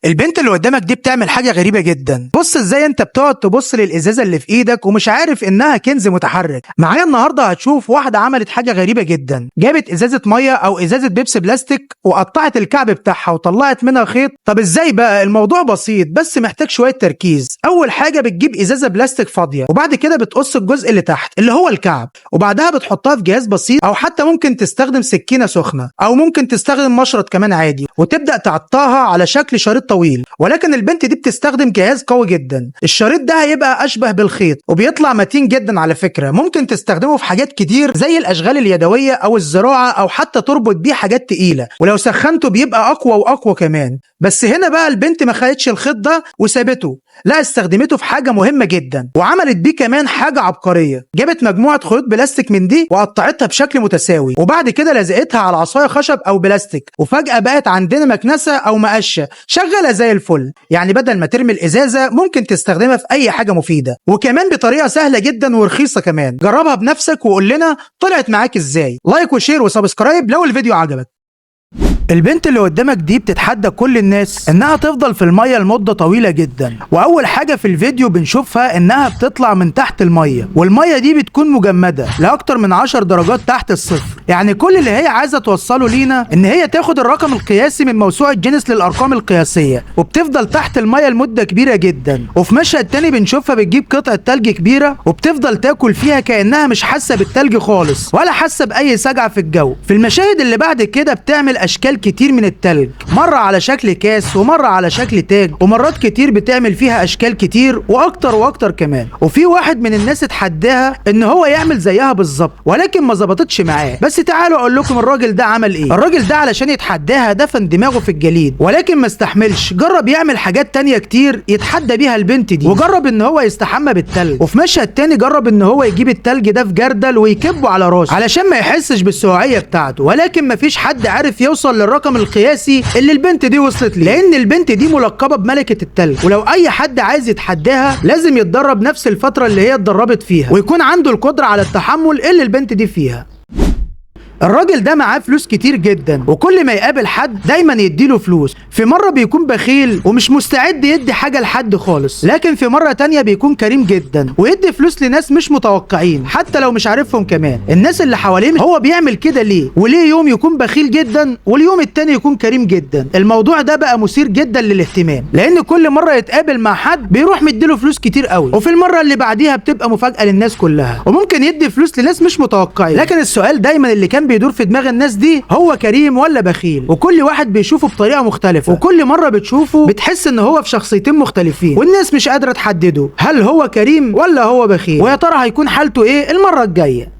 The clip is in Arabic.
البنت اللي قدامك دي بتعمل حاجة غريبة جدا. بص ازاي انت بتقعد تبص للازازة اللي في ايدك ومش عارف انها كنز متحرك. معايا النهاردة هتشوف واحدة عملت حاجة غريبة جدا. جابت ازازة مية او ازازة بيبسي بلاستيك وقطعت الكعب بتاعها وطلعت منها خيط. طب ازاي بقى؟ الموضوع بسيط بس محتاج شوية تركيز. اول حاجة بتجيب ازازة بلاستيك فاضية وبعد كده بتقص الجزء اللي تحت اللي هو الكعب، وبعدها بتحطها في جهاز بسيط او حتى ممكن تستخدم سكينة سخنة او ممكن تستخدم مشرط كمان عادي، وتبدأ تقطعها على شكل شريط طويل. ولكن البنت دي بتستخدم جهاز قوي جدا. الشريط ده هيبقى اشبه بالخيط وبيطلع متين جدا على فكرة. ممكن تستخدمه في حاجات كتير زي الاشغال اليدوية او الزراعة او حتى تربط بيه حاجات تقيلة، ولو سخنته بيبقى اقوى واقوى كمان. بس هنا بقى البنت ما خدتش الخيط ده وسابته، لا استخدمته في حاجة مهمة جدا وعملت بيه كمان حاجة عبقرية. جابت مجموعة خيوط بلاستيك من دي وقطعتها بشكل متساوي وبعد كده لزقتها على عصاية خشب او بلاستيك، وفجأة بقت عندنا مكنسة او مقشة شغالة زي الفل. يعني بدل ما ترمي الازازة ممكن تستخدمها في اي حاجة مفيدة، وكمان بطريقة سهلة جدا ورخيصة كمان. جربها بنفسك وقول لنا طلعت معاك ازاي. لايك وشير وسبسكرايب لو الفيديو عجبك. البنت اللي قدامك دي بتتحدى كل الناس انها تفضل في المية لمدة طويلة جدا، واول حاجة في الفيديو بنشوفها انها بتطلع من تحت المية، والمية دي بتكون مجمدة لاكتر من 10 درجات تحت الصفر. يعني كل اللي هي عايزة توصله لينا ان هي تاخد الرقم القياسي من موسوعة جينيس للارقام القياسية، وبتفضل تحت المية لمدة كبيرة جدا. وفي مشهد تاني بنشوفها بتجيب قطعة تلج كبيرة وبتفضل تاكل فيها كأنها مش حاسة بالتلج خالص ولا حاسة بأي سجعة في الجو. في المشاهد اللي بعد كده بتعمل اشكال كتير من التلج، مرة على شكل كاس ومرة على شكل تاج، ومرات كتير بتعمل فيها اشكال كتير واكتر واكتر كمان. وفي واحد من الناس اتحداها ان هو يعمل زيها بالظبط ولكن ما ظبطتش معاه. بس تعالوا اقول لكم الراجل ده عمل ايه. الراجل ده علشان يتحداها دفن دماغه في الجليد ولكن ما استحملش، جرب يعمل حاجات تانية كتير يتحدى بيها البنت دي، وجرب ان هو يستحمى بالتلج. وفي مشهد تاني جرب ان هو يجيب التلج ده في جردل ويكبه على راسه علشان ما يحسش بالسقوعية بتاعته، ولكن ما فيش حد عارف يوصل للرقم القياسي اللي البنت دي وصلت ليه، لان البنت دي ملقبه بملكه التلج. ولو اي حد عايز يتحداها لازم يتدرب نفس الفتره اللي هي اتدربت فيها ويكون عنده القدره على التحمل اللي البنت دي فيها. الراجل ده معاه فلوس كتير جدا وكل ما يقابل حد دايما يديله فلوس. في مرة بيكون بخيل ومش مستعد يدي حاجة لحد خالص، لكن في مرة تانية بيكون كريم جدا ويدي فلوس لناس مش متوقعين حتى لو مش عارفهم كمان. الناس اللي حواليه هو بيعمل كده ليه؟ وليه يوم يكون بخيل جدا واليوم التاني يكون كريم جدا؟ الموضوع ده بقى مثير جدا للاهتمام، لان كل مرة يتقابل مع حد بيروح مديله فلوس كتير قوي، وفي المرة اللي بعديها بتبقى مفاجأة للناس كلها، وممكن يدي فلوس لناس مش متوقعين. لكن السؤال دايما اللي كان بيدور في دماغ الناس دي هو كريم ولا بخيل؟ وكل واحد بيشوفه بطريقه مختلفه، وكل مره بتشوفه بتحس ان هو في شخصيتين مختلفين، والناس مش قادره تحدده هل هو كريم ولا هو بخيل. ويا ترى هيكون حالته ايه المره الجايه؟